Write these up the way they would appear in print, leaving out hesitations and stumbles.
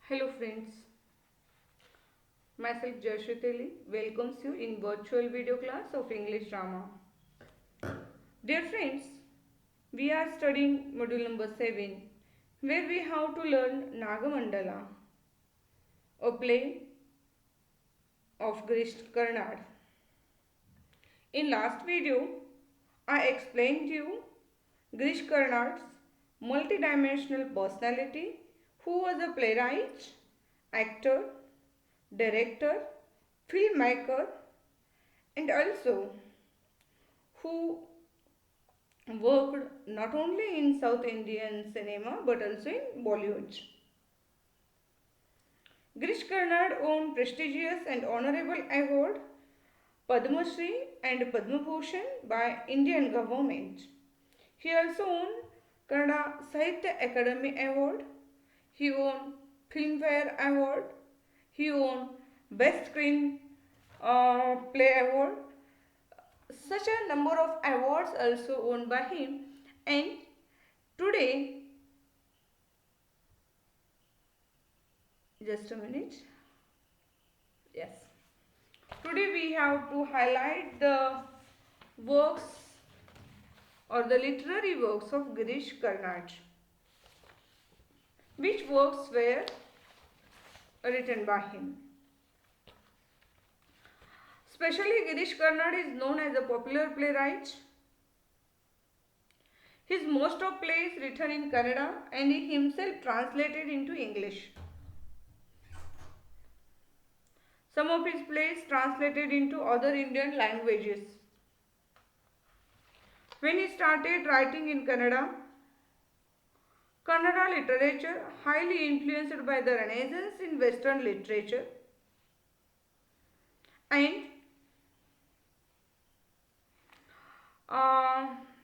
Hello friends, myself Jayashree welcomes you in virtual video class of English drama. Dear friends, we are studying module number 7 where we have to learn Nagamandala, a play of Girish Karnad. In last video, I explained you Girish Karnad's multidimensional personality who was a playwright, actor, director, filmmaker and also who worked not only in South Indian cinema but also in Bollywood. Girish Karnad won prestigious and honorable award Padma Shri and Padma Bhushan by Indian government. He also won Kannada Sahitya Academy Award. He won Filmfare Award. He won Best Screen Play Award. Such a number of awards also won by him, and today, just a minute, yes, today we have to highlight the works or the literary works of Girish Karnad. Which works were written by him? Especially Girish Karnad is known as a popular playwright. His most of plays written in Kannada and he himself translated into English. Some of his plays translated into other Indian languages. When he started writing in Kannada literature highly influenced by the Renaissance in Western literature, and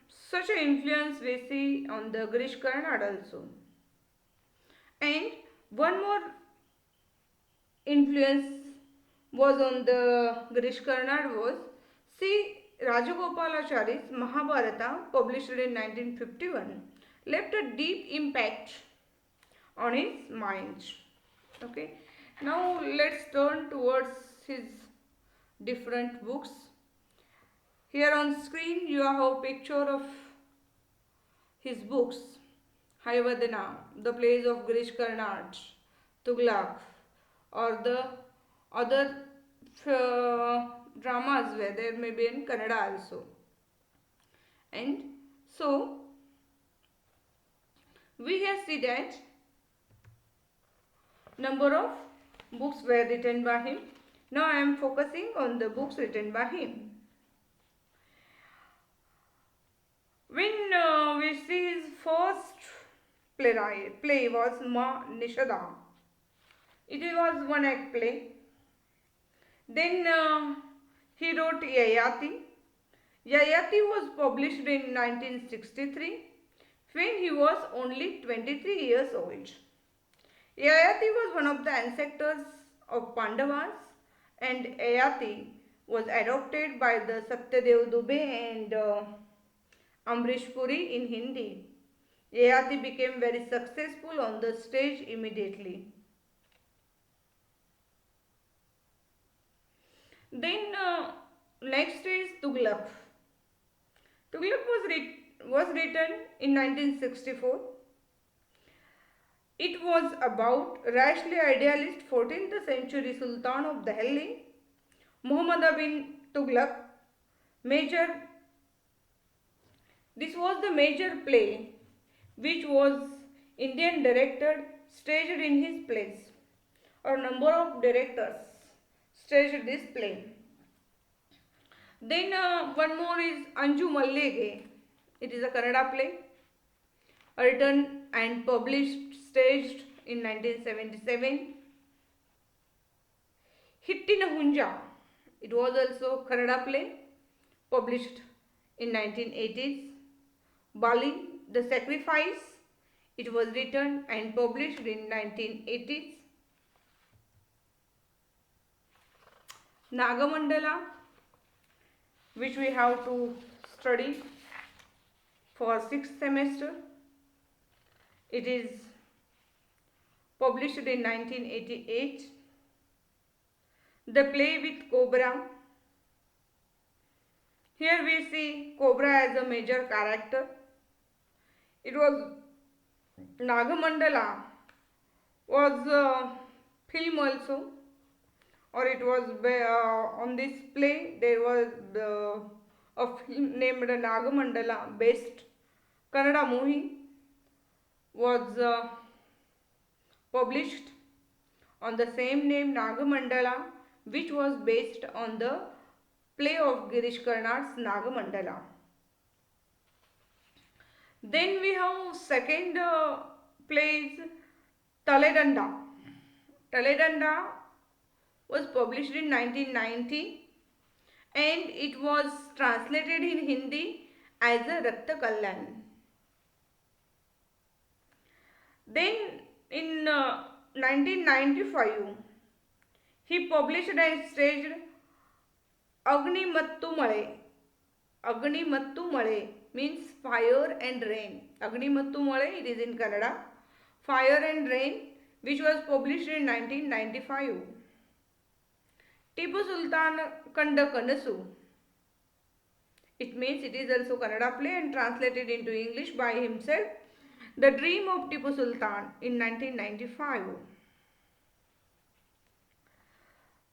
such an influence we see on the Girish Karnad also. And one more influence was on the Girish Karnad was C. Rajagopalachari's Mahabharata, published in 1951, left a deep impact on his mind. Okay, now let's turn towards his different books. Here on screen you have a picture of his books. Hayavadana, the plays of Girish Karnad, Tughlaq, or the other dramas where there may be in Kannada also. And so we here see that number of books were written by him. Now I am focusing on the books written by him. When we see his first play was Ma Nishada. It was one act play. Then he wrote Yayati. Yayati was published in 1963 when he was only 23 years old. Yayati was one of the ancestors of Pandavas, and Yayati was adopted by the Satyadev Dubey and Amrish Puri in Hindi. Yayati became very successful on the stage immediately. Then next is Tughlaq. Tughlaq was written in 1964. It was about rashly idealist 14th century Sultan of Delhi, Muhammad bin Tughlaq. This was the major play which was Indian directed, staged in his place, or number of directors staged this play. Then one more is Anju Mallege. It is a Kannada play written and published, staged in 1977. Hittina Hunja. It was also Kannada play published in 1980s. Bali, the Sacrifice. It was written and published in 1980s. Nagamandala, which we have to study for 6th semester. It is published in 1988. The play with Cobra. Here we see Cobra as a major character. It was Nagamandala was a film also, or it was on this play there was a film named Nagamandala based Kannada movie was published on the same name Nagamandala, which was based on the play of Girish Karnad's Nagamandala. Then we have second plays Taledanda. Taledanda was published in 1990 and it was translated in Hindi as a Rakta Kalyan. Then in 1995 he published and staged Agnimattu Male. Agnimattu Male means fire and rain. Agnimattu Male, it is in Kannada. Fire and Rain, which was published in 1995. Tipu Sultan Kanda Kanasu. It means it is also Kannada play and translated into English by himself. The Dream of Tipu Sultan in 1995.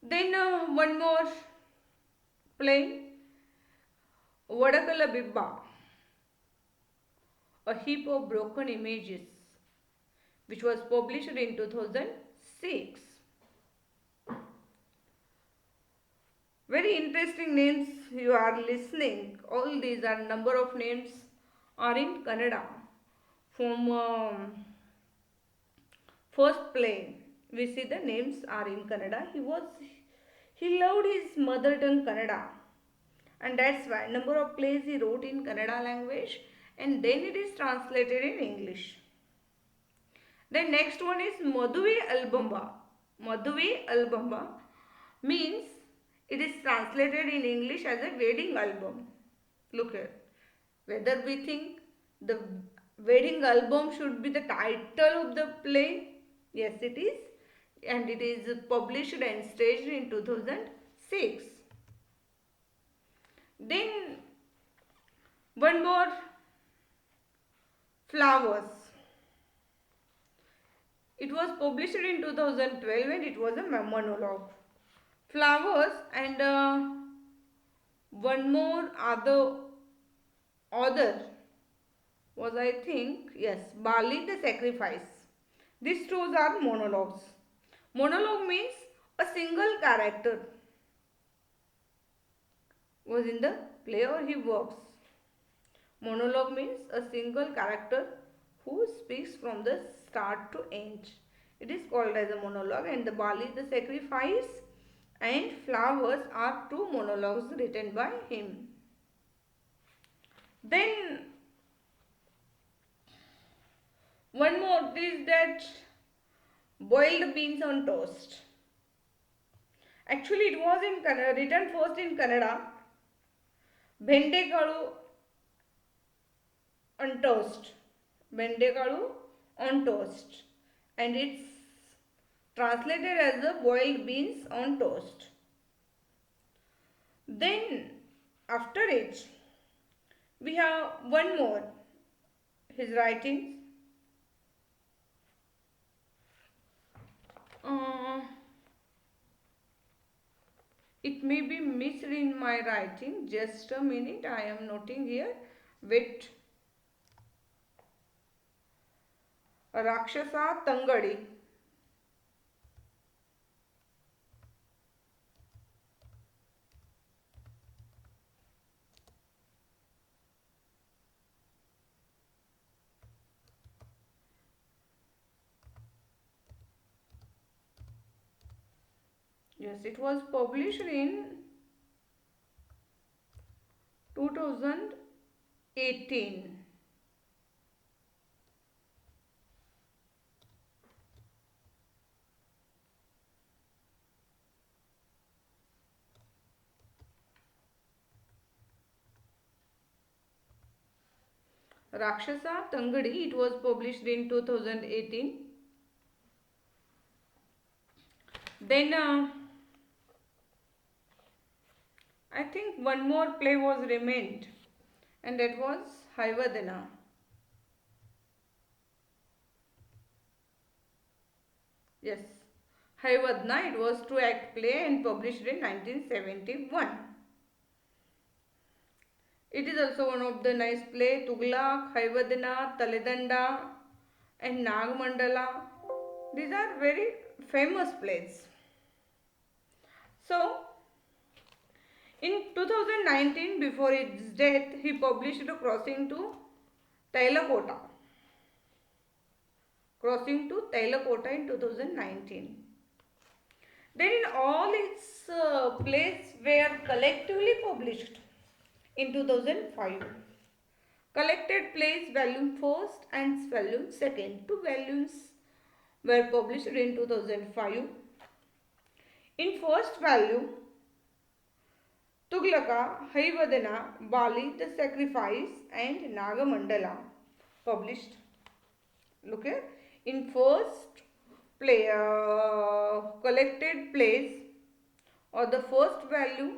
Then one more play, Vadakala Bibba, a heap of broken images, which was published in 2006. Very interesting names you are listening. All these are number of names are in Kannada. From first play, we see the names are in Kannada. He loved his mother tongue Kannada, and that's why number of plays he wrote in Kannada language, and then it is translated in English. Then next one is Maduve Albamba. Maduve Albamba means it is translated in English as a wedding album. Look here. Whether we think the wedding album should be the title of the play, yes it is, and it is published and staged in 2006. Then one more, Flowers. It was published in 2012 and it was a monologue. Flowers and one more other author was, I think, yes, Bali the Sacrifice. These two are monologues. Monologue means a single character was in the play or he works. Monologue means a single character who speaks from the start to end. It is called as a monologue, and the Bali the Sacrifice and Flowers are two monologues written by him. Then one more is that Boiled Beans on Toast. Actually it was in Kannada, written first in Kannada, Bendekalu on toast. Bendekalu on toast, and it's translated as the boiled beans on toast. Then after it we have one more, his writings. It may be missed in my writing. Just a minute, I am noting here. Wait. Rakshasa Tangadi. Yes, it was published in 2018. Rakshasa Tangadi, it was published in 2018. Then I think one more play was remained, and that was Haivadana. Yes, Haivadana. It was two-act play and published in 1971. It is also one of the nice play. Tughlaq, Haivadana, Taledanda, and Nagmandala. These are very famous plays. So, in 2019, before his death, he published Crossing to Tailakota. Crossing to Tailakota in 2019. Then in all its plays were collectively published in 2005. Collected plays volume 1st and volume 2nd. Two volumes were published in 2005. In first volume, Tughlaka, Haivadana, Bali, the Sacrifice and Nagamandala published. Look here. In first play, collected plays or the first volume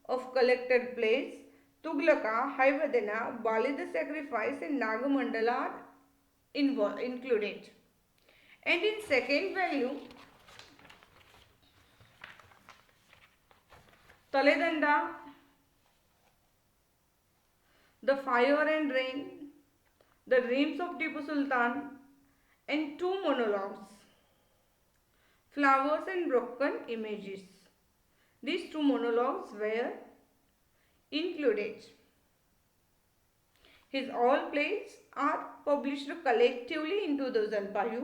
of collected plays, Tughlaka, Haivadana, Bali the Sacrifice and Nagamandala are included. And in second volume, Taledanda, The Fire and Rain, The Dreams of Tipu Sultan and two monologues, Flowers and Broken Images. These two monologues were included. His all plays are published collectively in 2005.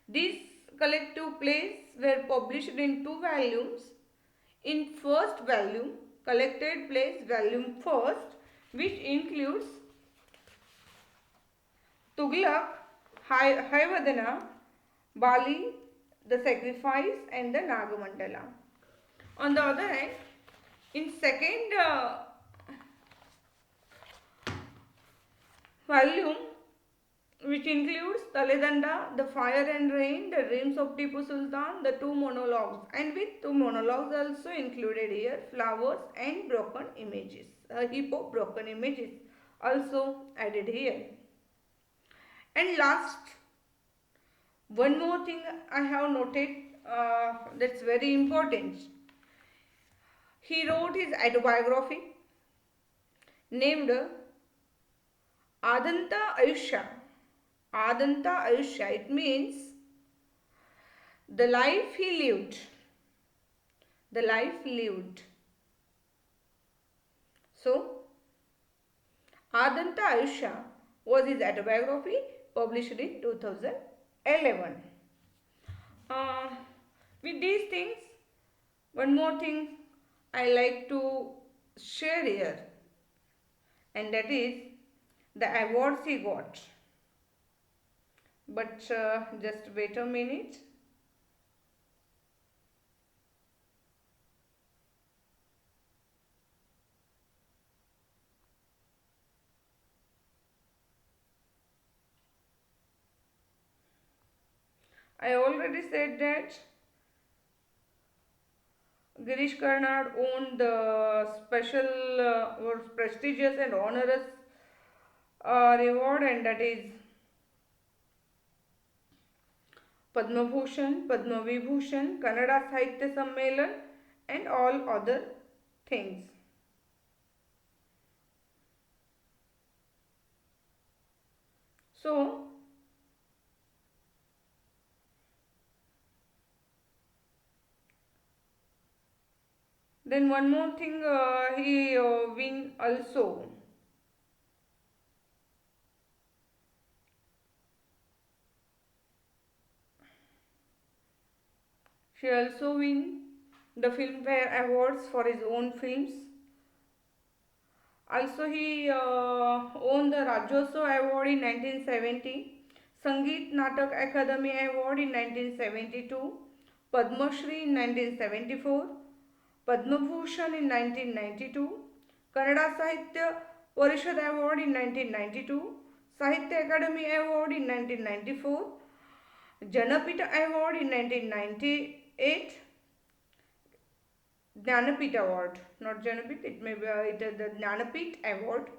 These collective plays were published in two volumes. In first volume, collected plays volume 1st, which includes Tughlaq, Haivadana, Bali, the Sacrifice and the Nagamandala. On the other hand, in second volume, which includes Taledanda, The Fire and Rain, The Dreams of Tipu Sultan, the two monologues, and with two monologues also included here, Flowers and Broken Images, a heap of broken images also added here. And last, one more thing I have noted that's very important. He wrote his autobiography named Adanta Ayushya. Adanta Ayushya, it means the life he lived. The life lived. So, Adanta Ayushya was his autobiography published in 2011. With these things, one more thing I like to share here, and that is the awards he got. But just wait a minute. I already said that Girish Karnad owned the special or prestigious and honorous reward, and that is Padma Bhushan, Padma Vibhushan, Kannada Sahitya Sammelan and all other things. So, then one more thing he win also. She also win the Filmfare Awards for his own films. Also he won the Rajyotsava Award in 1970, Sangeet Natak Akademi Award in 1972, Padma Shri in 1974, Padma Bhushan in 1992, Kannada Sahitya Parishad Award in 1992, Sahitya Akademi Award in 1994, Janapita Award in 1990, 1998 Jnanapith Award, not Jnanapith, it may be it is the Jnanapith Award.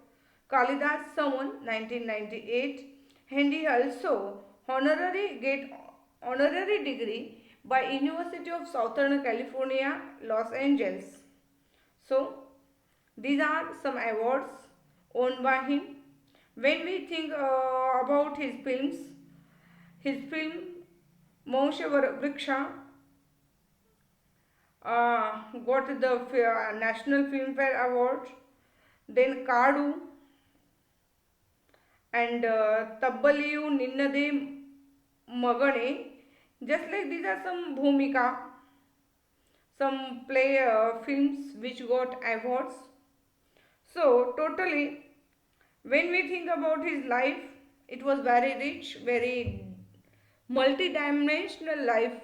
Kalidas Saman 1998, and he also honorary degree by University of Southern California, Los Angeles. So these are some awards owned by him. When we think about his film Moshe Vriksha got the National Filmfare Award. Then Kadu and Tabbaliyu Ninnade Magane. Just like these are some Bhumika, some play films which got awards. So totally, when we think about his life, it was very rich, very multi-dimensional life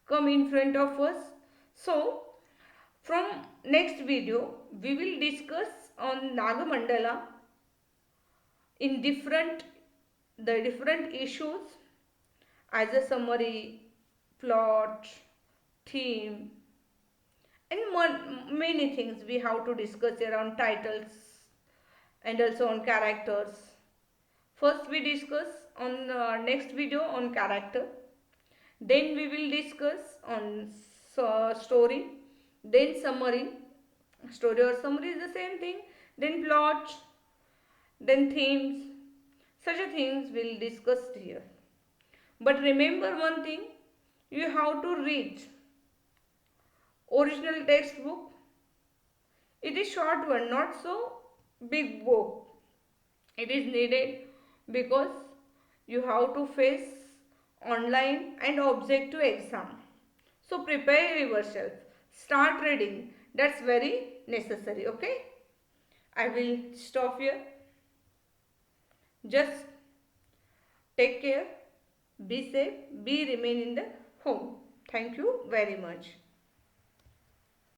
come in front of us. So from next video, we will discuss on Nagamandala in the different issues as a summary, plot, theme, and many things we have to discuss around titles and also on characters. First we discuss on next video on character, then we will discuss on story, then summary. Story or summary is the same thing, then plot, then themes. Such a things we'll discuss here. But remember one thing, you have to read original textbook. It is short one, not so big book. It is needed because you have to face online and objective exam. So prepare yourself. Start reading. That's very necessary. Okay. I will stop here. Just take care. Be safe. Remain in the home. Thank you very much.